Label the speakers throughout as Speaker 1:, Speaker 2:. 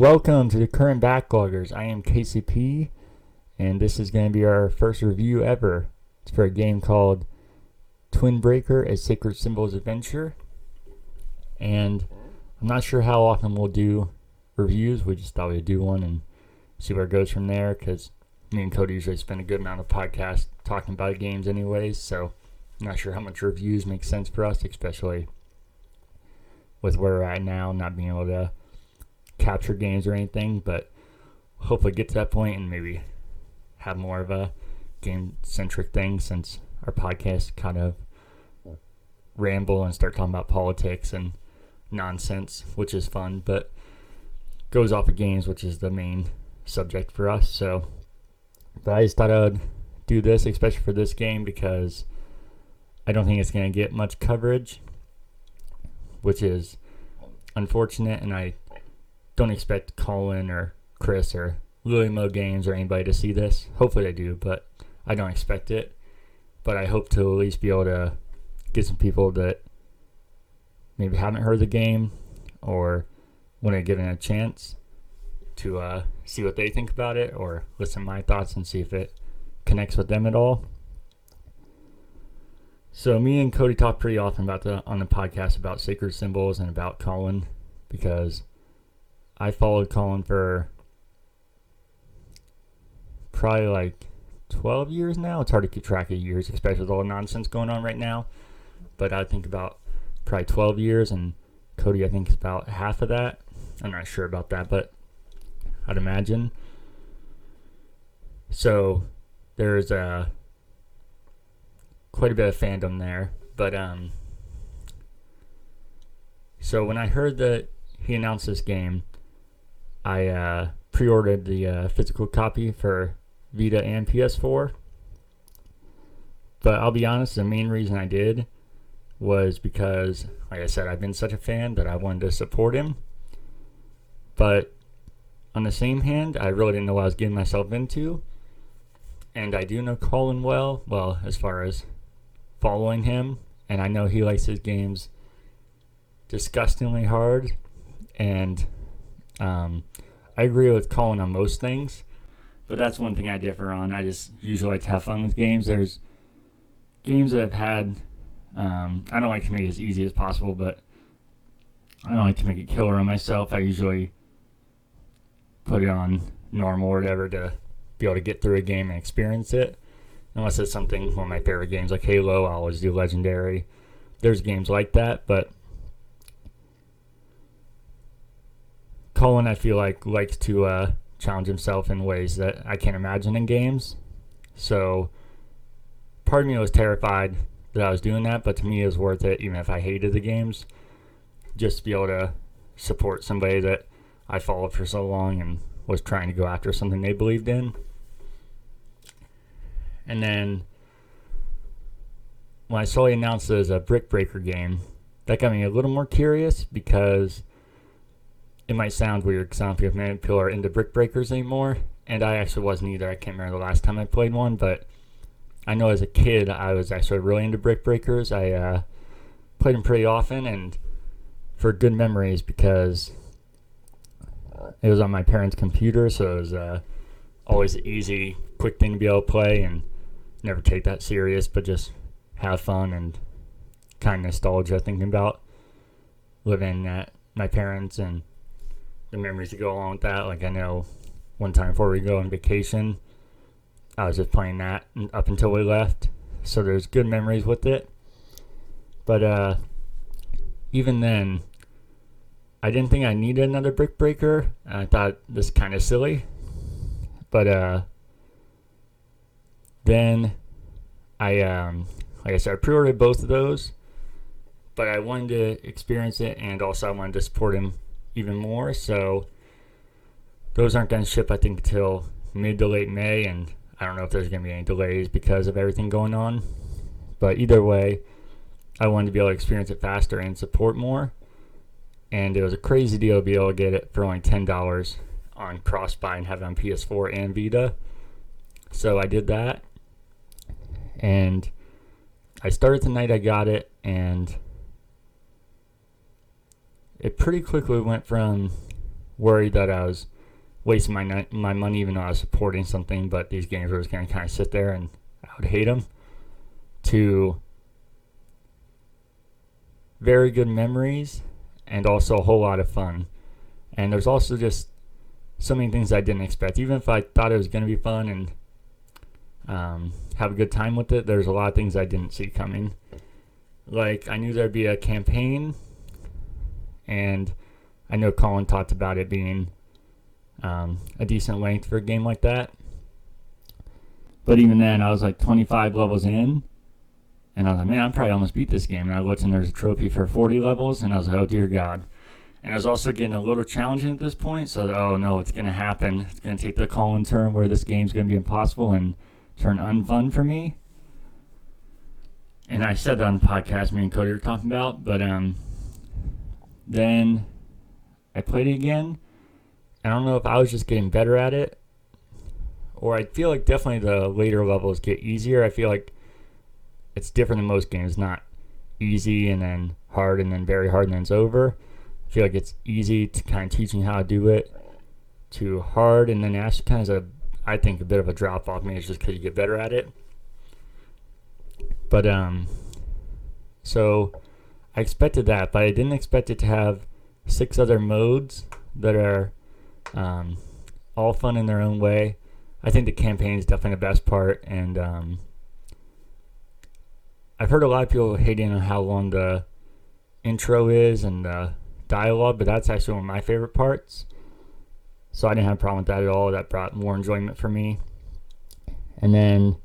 Speaker 1: Welcome to the Current Backloggers. I am KCP, and this is going to be our first review ever. It's for a game called TwinBreaker, a Sacred Symbols Adventure. And I'm not sure how often we'll do reviews. We just thought we'd do one and see where it goes from there, because me and Cody usually spend a good amount of podcasts talking about games anyways, so I'm not sure how much reviews make sense for us, especially with where we're at now, not being able to capture games or anything, but hopefully get to that point and maybe have more of a game-centric thing, since our podcast kind of ramble and start talking about politics and nonsense, which is fun, but goes off of games, which is the main subject for us. So, but I just thought I'd do this, especially for this game, because I don't think it's going to get much coverage, which is unfortunate, and I don't expect Colin or Chris or Lillymo Games or anybody to see this. Hopefully they do, but I don't expect it. But I hope to at least be able to get some people that maybe haven't heard the game or want to give it a chance to see what they think about it, or listen to my thoughts and see if it connects with them at all. So me and Cody talk pretty often on the podcast about sacred symbols and about Colin, because I followed Colin for probably like 12 years now. It's hard to keep track of years, especially with all the nonsense going on right now. But I think about probably 12 years, and Cody, I think, is about half of that. I'm not sure about that, but I'd imagine. So there's quite a bit of fandom there. But so when I heard that he announced this game, I pre-ordered the physical copy for Vita and PS4. But I'll be honest, the main reason I did was because, like I said, I've been such a fan that I wanted to support him. But on the same hand, I really didn't know what I was getting myself into. And I do know Colin well, as far as following him. And I know he likes his games disgustingly hard. And I agree with Colin on most things, but that's one thing I differ on. I just usually like to have fun with games. There's games that I've had, I don't like to make it as easy as possible, but I don't like to make it killer on myself. I usually put it on normal or whatever to be able to get through a game and experience it. Unless it's something, one of my favorite games like Halo, I'll always do Legendary. There's games like that, but Colin, I feel like, likes to challenge himself in ways that I can't imagine in games. So part of me was terrified that I was doing that, but to me it was worth it, even if I hated the games, just to be able to support somebody that I followed for so long and was trying to go after something they believed in. And then when I saw he announced it as a TwinBreaker game, that got me a little more curious, because it might sound weird because I don't think many people are into TwinBreakers anymore, and I actually wasn't either. I can't remember the last time I played one, but I know as a kid I was actually really into TwinBreakers. I played them pretty often, and for good memories, because it was on my parents' computer, so it was always an easy, quick thing to be able to play and never take that serious, but just have fun and kind of nostalgia thinking about living at my parents and the memories that go along with that. Like, I know one time before we go on vacation, I was just playing that up until we left, so there's good memories with it. But even then, I didn't think I needed another TwinBreaker. I thought this kind of silly, but then I like I said, I pre-ordered both of those, but I wanted to experience it, and also I wanted to support him even more. So those aren't going to ship, I think, until mid to late May, and I don't know if there's going to be any delays because of everything going on. But either way, I wanted to be able to experience it faster and support more. And it was a crazy deal to be able to get it for only $10 on cross-buy and have it on PS4 and Vita. So I did that, and I started the night I got it, and it pretty quickly went from worried that I was wasting my money even though I was supporting something, but these games were just going to kind of sit there and I would hate them, to very good memories and also a whole lot of fun. And there's also just so many things I didn't expect. Even if I thought it was going to be fun and have a good time with it, there's a lot of things I didn't see coming. Like, I knew there'd be a campaign, and I know Colin talked about it being a decent length for a game like that. But even then, I was like 25 levels in, and I was like, man, I probably almost beat this game. And I looked, and there's a trophy for 40 levels, and I was like, oh, dear God. And it was also getting a little challenging at this point, so oh, no, it's going to happen. It's going to take the Colin turn where this game's going to be impossible and turn unfun for me. And I said that on the podcast me and Cody were talking about, but then I played it again. I don't know if I was just getting better at it, or I feel like definitely the later levels get easier. I feel like it's different than most games, not easy and then hard and then very hard and then it's over. I feel like it's easy to kind of teaching how to do it, to hard and then actually kind of I think a bit of a drop off. Maybe it's just because you get better at it. But so I expected that, but I didn't expect it to have 6 other modes that are all fun in their own way. I think the campaign is definitely the best part, and I've heard a lot of people hating on how long the intro is and the dialogue, but that's actually one of my favorite parts. So I didn't have a problem with that at all. That brought more enjoyment for me. And then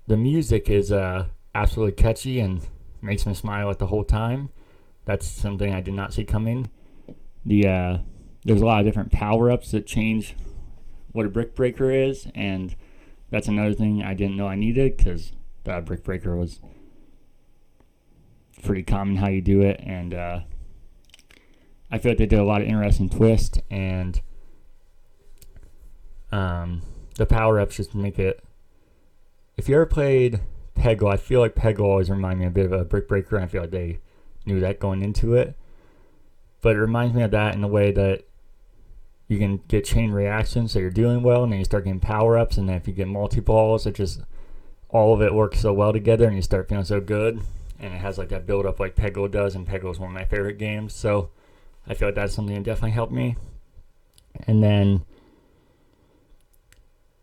Speaker 1: the music is absolutely catchy and makes me smile at the whole time. That's something I did not see coming. There's a lot of different power-ups that change what a brick breaker is, and that's another thing I didn't know I needed, because the brick breaker was pretty common how you do it, and I feel like they did a lot of interesting twists, and the power-ups just make it. If you ever played Peggle, I feel like Peggle always reminded me a bit of a brick breaker, and I feel like they knew that going into it. But it reminds me of that in the way that you can get chain reactions, so you're doing well, and then you start getting power-ups, and then if you get multi-balls, it just, all of it works so well together, and you start feeling so good, and it has like that build-up like Peggle does, and Peggle is one of my favorite games, so I feel like that's something that definitely helped me. And then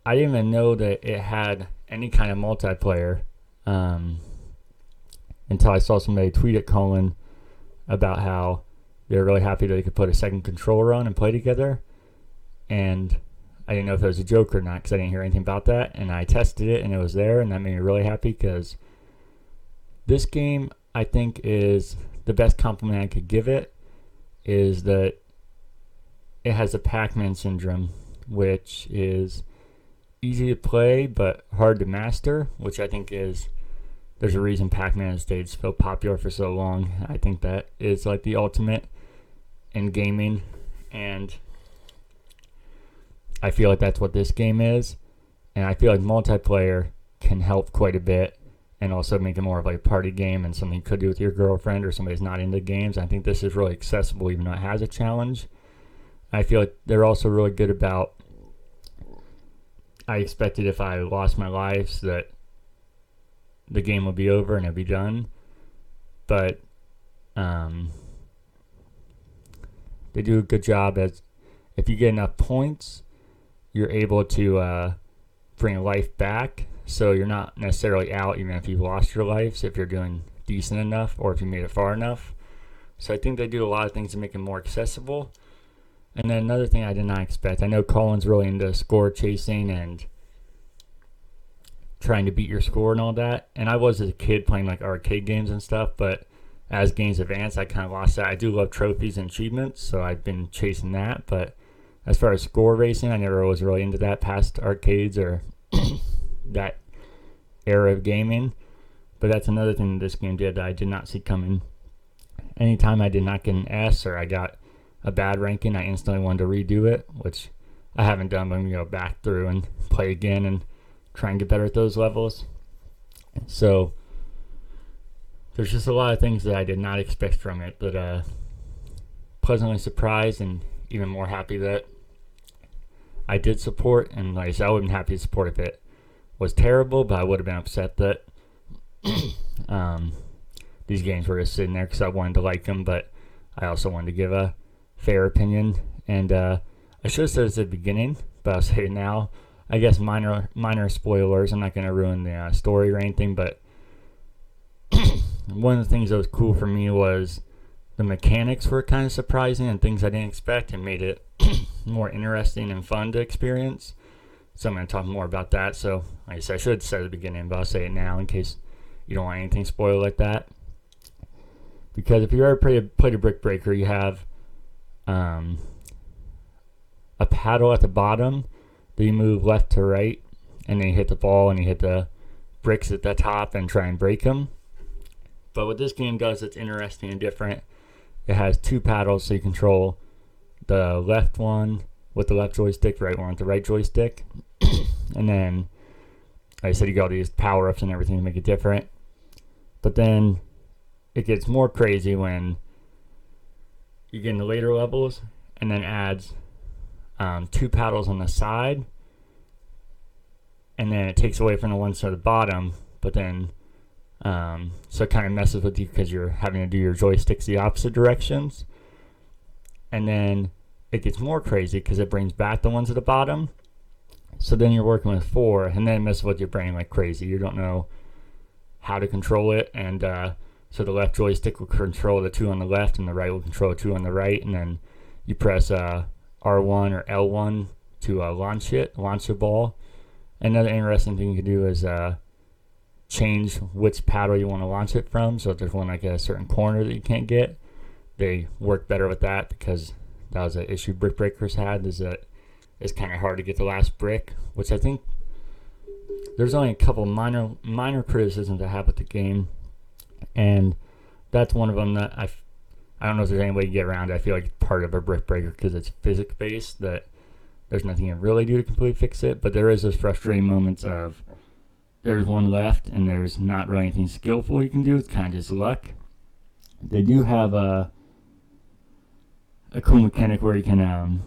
Speaker 1: I didn't even know that it had any kind of multiplayer until I saw somebody tweet at Colin about how they were really happy that they could put a second controller on and play together. And I didn't know if it was a joke or not, because I didn't hear anything about that. And I tested it, and it was there, and that made me really happy, because this game, I think, is the best compliment I could give it, is that it has the Pac-Man syndrome, which is easy to play but hard to master, which I think is, there's a reason Pac-Man has stayed so popular for so long. I think that is like the ultimate in gaming, and I feel like that's what this game is. And I feel like multiplayer can help quite a bit, and also make it more of like a party game and something you could do with your girlfriend or somebody's not into games. I think this is really accessible, even though it has a challenge. I feel like they're also really good about, I expected if I lost my lives that the game would be over and it'd be done. But they do a good job, as if you get enough points, you're able to bring life back. So you're not necessarily out even if you've lost your lives, if you're doing decent enough or if you made it far enough. So I think they do a lot of things to make it more accessible. And then another thing I did not expect, I know Colin's really into score chasing and trying to beat your score and all that. And I was as a kid playing like arcade games and stuff, but as games advance, I kind of lost that. I do love trophies and achievements, so I've been chasing that. But as far as score racing, I never was really into that past arcades or that era of gaming. But that's another thing that this game did that I did not see coming. Anytime I did not get an S or I got a bad ranking, I instantly wanted to redo it, which I haven't done, but I'm going to go back through and play again and try and get better at those levels. So there's just a lot of things that I did not expect from it, but pleasantly surprised, and even more happy that I did support. And like I said, I would have been happy to support if it was terrible, but I would have been upset that these games were just sitting there because I wanted to like them, but I also wanted to give a fair opinion. And I should have said this at the beginning, but I'll say it now. I guess minor spoilers. I'm not going to ruin the story or anything, but one of the things that was cool for me was the mechanics were kind of surprising and things I didn't expect, and made it more interesting and fun to experience. So I'm going to talk more about that. So like I said, I should have said it at the beginning, but I'll say it now in case you don't want anything spoiled like that. Because if you ever played a Brick Breaker, you have a paddle at the bottom that you move left to right, and then you hit the ball and you hit the bricks at the top and try and break them. But what this game does that's interesting and different, it has two paddles, so you control the left one with the left joystick, right one with the right joystick. And then, like I said, you got all these power-ups and everything to make it different. But then it gets more crazy when you get into later levels, and then adds two paddles on the side, and then it takes away from the ones at the bottom, but then so it kind of messes with you because you're having to do your joysticks the opposite directions. And then it gets more crazy because it brings back the ones at the bottom, so then you're working with four, and then it messes with your brain like crazy. You don't know how to control it, and so the left joystick will control the two on the left, and the right will control the two on the right, and then you press R1 or L1 to launch the ball. Another interesting thing you can do is change which paddle you want to launch it from. So if there's one like a certain corner that you can't get, they work better with that, because that was an issue Brick Breakers had, is that it's kind of hard to get the last brick, which I think there's only a couple minor criticisms I have with the game, and that's one of them that I don't know if there's any way to get around it. I feel like it's part of a Brick Breaker because it's physics based, that there's nothing you can really do to completely fix it. But there is those frustrating moments of there's one left and there's not really anything skillful you can do. It's kind of just luck. They do have a cool mechanic where you can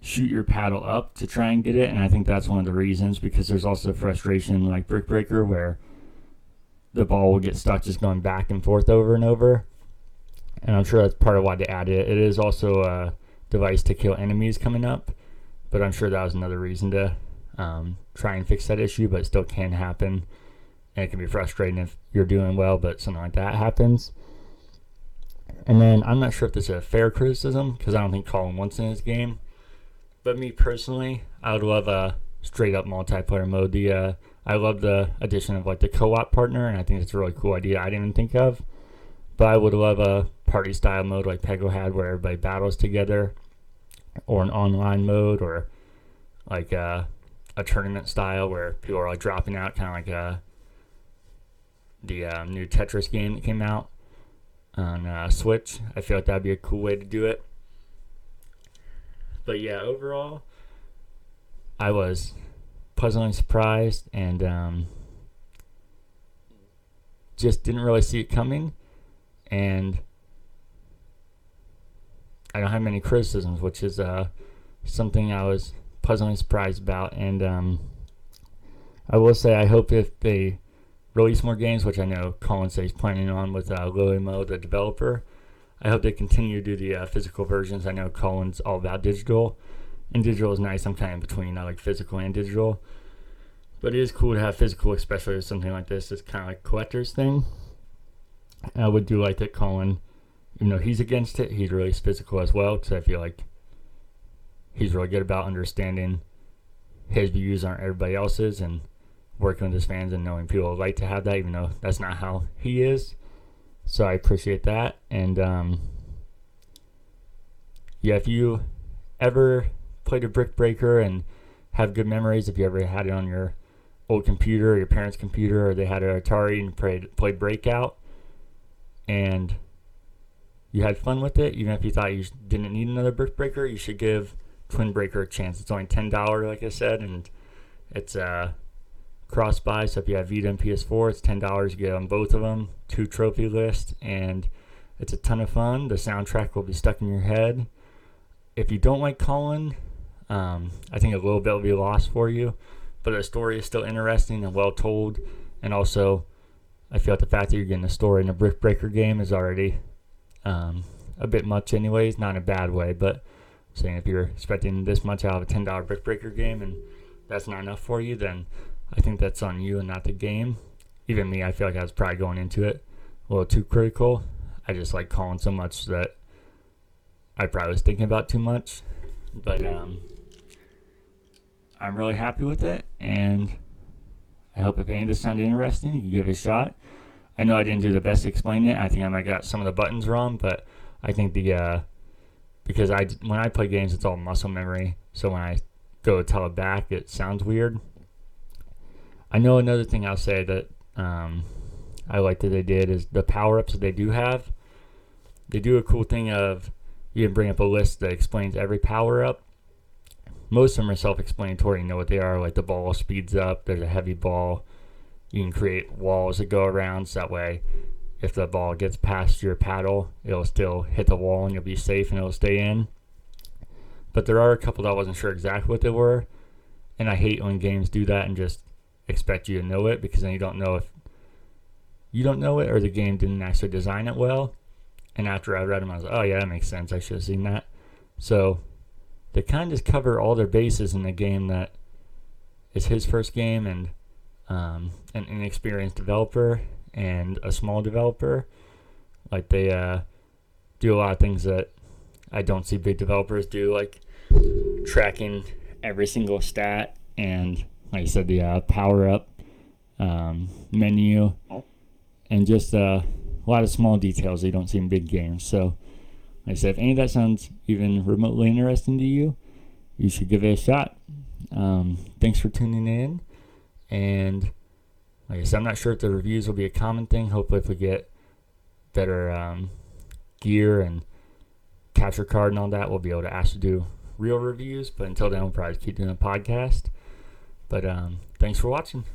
Speaker 1: shoot your paddle up to try and get it, and I think that's one of the reasons, because there's also frustration like Brick Breaker where the ball will get stuck just going back and forth over and over, and I'm sure that's part of why they added it. It is also a device to kill enemies coming up, but I'm sure that was another reason to try and fix that issue, but it still can happen, and it can be frustrating if you're doing well but something like that happens. And then I'm not sure if this is a fair criticism, because I don't think Colin wants in his game, but me personally, I would love a straight up multiplayer mode. I love the addition of like the co-op partner, and I think it's a really cool idea I didn't even think of. But I would love a party style mode like Pego had, where everybody battles together, or an online mode, or like a tournament style where people are like dropping out, kind of like the new Tetris game that came out on Switch. I feel like that'd be a cool way to do it. But yeah, overall, I was pleasantly surprised, and just didn't really see it coming, and I don't have many criticisms, which is something I was pleasantly surprised about. And I will say, I hope if they release more games, which I know Colin says he's planning on with Lillymo, the developer, I hope they continue to do the physical versions. I know Colin's all about digital, and digital is nice. I'm kind of in between. I like physical and digital, but it is cool to have physical, especially with something like this. It's kind of like a collector's thing. I would do like that Colin, even though he's against it, he'd release physical as well, because I feel like he's really good about understanding his views aren't everybody else's, and working with his fans and knowing people would like to have that, even though that's not how he is. So I appreciate that. And yeah, if you ever played a Brick Breaker and have good memories, if you ever had it on your old computer or your parents' computer, or they had an Atari and played Breakout, and you had fun with it, even if you thought you didn't need another Brick Breaker, you should give TwinBreaker a chance. It's only $10, like I said, and it's cross-buy, so if you have Vita and PS4, it's $10. You get on both of them, 2 trophy lists, and it's a ton of fun. The soundtrack will be stuck in your head. if you don't like Colin, I think a little bit will be lost for you, but the story is still interesting and well told. And also, I feel like the fact that you're getting a story in a BrickBreaker game is already a bit much anyways, not in a bad way, but saying if you're expecting this much out of a $10 BrickBreaker game and that's not enough for you, then I think that's on you and not the game. Even me, I feel like I was probably going into it a little too critical. I just like Colin so much that I probably was thinking about too much. But I'm really happy with it, and I hope if any of this sounded interesting, you can give it a shot. I know I didn't do the best explaining it. I think I might got some of the buttons wrong, but I think because when I play games, it's all muscle memory. So when I go to tell it back, it sounds weird. I know another thing I'll say that I like that they did is the power-ups that they do have. They do a cool thing of you can bring up a list that explains every power-up. Most of them are self-explanatory. You know what they are. Like the ball speeds up. There's a heavy ball. You can create walls that go around, so that way if the ball gets past your paddle, it'll still hit the wall and you'll be safe and it'll stay in. But there are a couple that I wasn't sure exactly what they were, and I hate when games do that and just expect you to know it, because then you don't know if you don't know it or the game didn't actually design it well. And after I read them, I was like, oh yeah, that makes sense. I should have seen that. So they kind of just cover all their bases in a game that is his first game, and an inexperienced developer and a small developer. Like they do a lot of things that I don't see big developers do, like tracking every single stat and, like I said, the power-up menu, and just a lot of small details that you don't see in big games. So, like I said, if any of that sounds even remotely interesting to you, you should give it a shot. Thanks for tuning in, and like I said, I'm not sure if the reviews will be a common thing. Hopefully if we get better gear and capture card and all that, we'll be able to actually do real reviews. But until then, we'll probably keep doing a podcast. But thanks for watching.